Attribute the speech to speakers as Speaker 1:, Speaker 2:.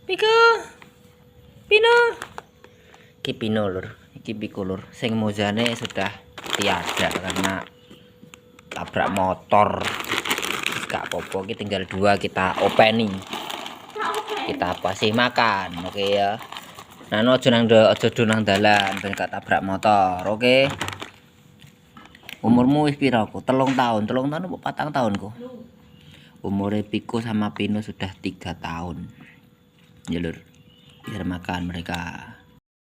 Speaker 1: Piko, Pino. Iki Pino lur, iki Piko lur. Sing mozane sudah tiada karena tabrak motor. Gak apa-apa, iki tinggal 2 kita openi. Kita kasih makan, oke ya. Nah, aja nang dalan ben gak tabrak motor, oke. Umurmu wis pira kok? 3 tahun. 3 tahun apa 4 tahun kok? Umure Piko sama Pino sudah 3 tahun. Ya lur. Biar makan mereka.